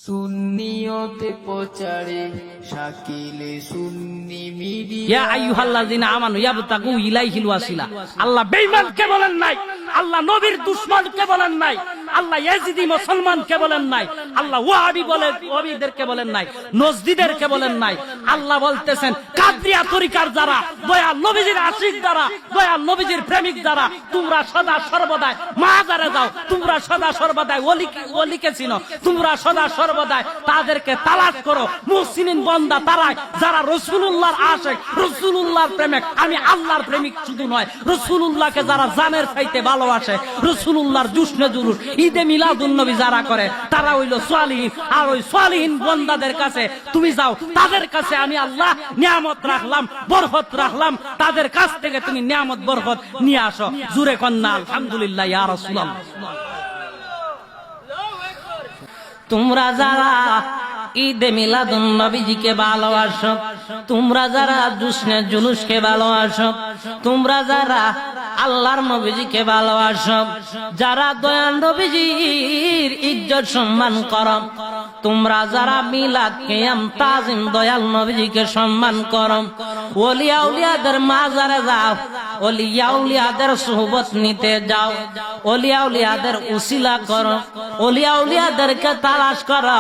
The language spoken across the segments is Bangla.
সুন্নিয়তে প্রচারে শাকিলে সুন্নি মিডিয়া। ইয়া আইয়ুহাল্লাযিনা আমানু ইয়াবতাগু ইলাইহিল ওয়াসিলা। আল্লাহ বেঈমানকে বলেন নাই, আল্লাহ নবীর দুশমনকে বলেন নাই, আল্লাহ ইয়াজিদি মুসলমানকে বলেন নাই, আল্লাহ ওয়াহাবি ওয়াহাবিদেরকে বলেন নাই, নজদিদেরকে বলেন নাই। আল্লাহ বলতেছেন কাদরিয়া তরিকার যারা, দয়াল নবীজির আশিক যারা, দয়াল নবীজির প্রেমিক যারা, তোমরা সদা সর্বদাই মাজারে যাও, তোমরা সদা সর্বদাই ওলিকে চিনো, তোমরা সদা সর্বদাই তাদেরকে তালাশ করো। মুহসিনিন বান্দা তারাই যারা রাসূলুল্লাহর আশিক, রাসূলুল্লাহর প্রেমিক। আমি আল্লাহর প্রেমিক শুধু নয়, রাসূলুল্লাহকে যারা জানের চাইতে ভালোবাসে, রাসূলুল্লাহর জুসনে জুলুস, ঈদে মিলাদুন নবী যারা করে, তারা হইল সালিহিন। আর ওই সালিহিন বান্দাদের কাছে তুমি যাও, তাদের কাছে আমি আল্লাহ নিয়ামত রাখলাম, বরকত রাখলাম, তাদের কাছ থেকে তুমি নিয়ামত বরকত নিয়ে আসো। জুরে কন্না আলহামদুলিল্লাহ ইয়া রাসূলুল্লাহ। তোমরা যারা ঈদে মিলাদুন নবীজিকে ভালোবাসো, তোমরা যারা জুসনে জুলুসকে ভালোবাসো, তোমরা যারা আল্লাহর নবীজিকে ভালোবাসো, যারা দয়াল নবীজির ইজ্জত সম্মান করো, তোমরা যারা মিলাদ কিয়াম তাজিম দয়াল নবীজিকে সম্মান করো, ওলিয়া উলিয়াদের মাজারে যাও, ওলিয়া উলিয়াদের সুহবত নিতে যাও, ওলিয়া উলিয়াদের উসিলা করো, ওলিয়া উলিয়াদেরকে তালাশ করো।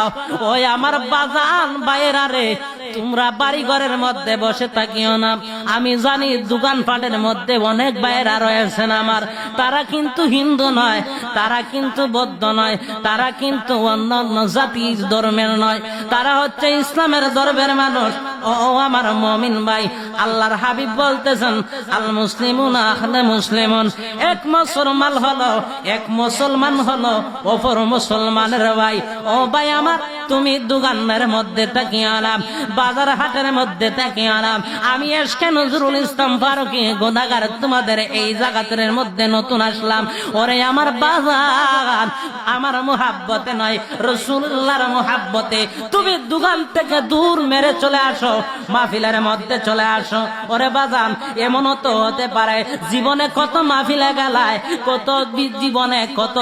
ওই আমার বাজান বাইরা রে, তোমরা বাড়ি ঘরের মধ্যে বসে থাকিও না। আমি জানি দোকানপাটের মধ্যে অনেক বাইরা রয়েছেন আমার, তারা কিন্তু হিন্দু নয়, তারা কিন্তু বৌদ্ধ নয়, তারা কিন্তু অন্যান্য জাতির ধর্মের নয়, তারা হচ্ছে ইসলামের ধর্মের মানুষ। ও আমার মুমিন ভাই, আল্লাহর হাবিব বলতেছেন আল মুসলিমুনা আখলে মুসলিমুন, এক মুসলমান হলো, এক মুসলমান হলো অপর মুসলমানের ভাই। ও ভাই আমার, তুমি দোকানের মধ্যে তাকিয়ে আলাম, বাজার হাটের মধ্যে তাকিয়ে আলাম, আমি এসকে নজরুল ইসলাম ফারুকী গুনাহগার তোমাদের এই জায়গাতের মধ্যে নতুন আসলাম। ওরে আমার বাজার, আমার মুহাব্বতে নয়, রাসূলুল্লাহর মুহাব্বতে তুমি দোকান থেকে দূর মেরে চলে আসো, মাহফিলের মধ্যে চলে আসো। ওরে বাজান, এমনও তো হতে পারে জীবনে কত মাহফিলে গেলায়, কত জীবনে কত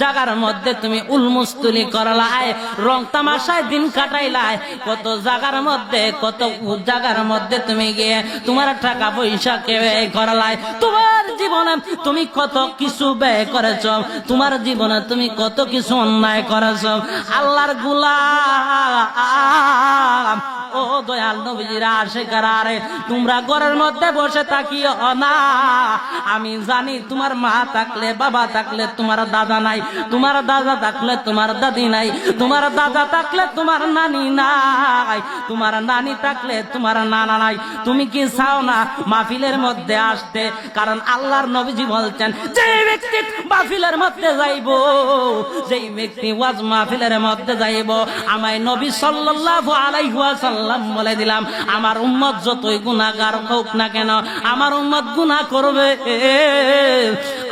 জায়গার মধ্যে তুমি উলমুস্তুলি করলায়, রং তামাশায় দিন কাটাইলায়, কত জায়গার মধ্যে, কত জায়গার মধ্যে তুমি গিয়ে তোমার টাকা পয়সা কে ব্যয় করলায়, তোমার জীবনে তুমি কত কিছু ব্যয় করেছ, তোমার জীবনে তুমি কত কিছু অন্যায় করেছ। আল্লাহর গোলাম, ও দয়াল নবীজির আশিকেরা রে, তোমরা ঘরের মধ্যে বসে থাকিও না। আমি জানি তোমার মা থাকলে, বাবা থাকলে তোমার দাদা নাই, তোমার দাদা থাকলে তোমার দাদি নাই, তোমার দাদা থাকলে তোমার নানি নাই, তোমার নানি থাকলে তোমার নানা নাই। তুমি কি চাও না মাহফিলের মধ্যে আসতে? কারণ আল্লাহর নবীজি বলছেন, যে ব্যক্তি মাহফিলের মধ্যে যাইব, যেই ব্যক্তি ওয়াজ মাহফিলের মধ্যে যাইব, আমায় নবী সাল্লাল্লাহু আলাইহি ওয়াসাল্লাম বলে দিলাম, আমার উম্মত যতই গুনাহগার হোক না কেন, আমার উম্মত গুনাহ করবে,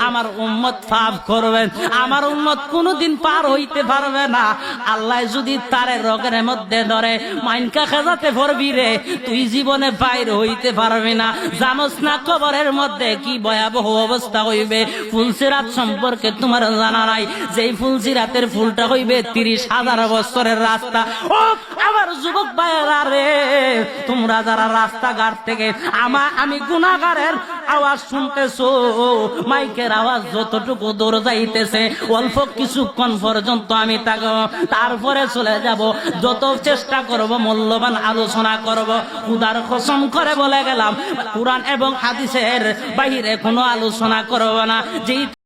আমার উম্মত পাপ করবে, আমার উম্মত কোনদিন পার হইতে পারবে না। আল্লাহ যদি তারে রোগের মধ্যে ধরে মাইনকা খেজাতে পড়বি রে, তুই জীবনে বাইর হইতে পারবি না। জানোস না কবরের মধ্যে কি ভয়াবহ অবস্থা হইবে? ফুলসিরাত সম্পর্কে তোমার জানা নাই, যেই ফুলসিরাতের ফুলটা হইবে 30,000 বছরের রাস্তা। ও আমার যুবক ভাইয়েরা রে, তোমরা যারা রাস্তাঘাট থেকে আমি গুনাহগারের আওয়াজ শুনতেছো, মাইকের আওয়াজ যতটুকু দূর যাইতেছে, অল্প কিছুক্ষণ পর্যন্ত আমি থাকবো, তারপরে চলে যাব। যত চেষ্টা করব মূল্যবান আলোচনা করব, খুদার কসম করে বলে গেলাম, কুরআন এবং হাদিসের বাইরে কোনো আলোচনা করব না। যেই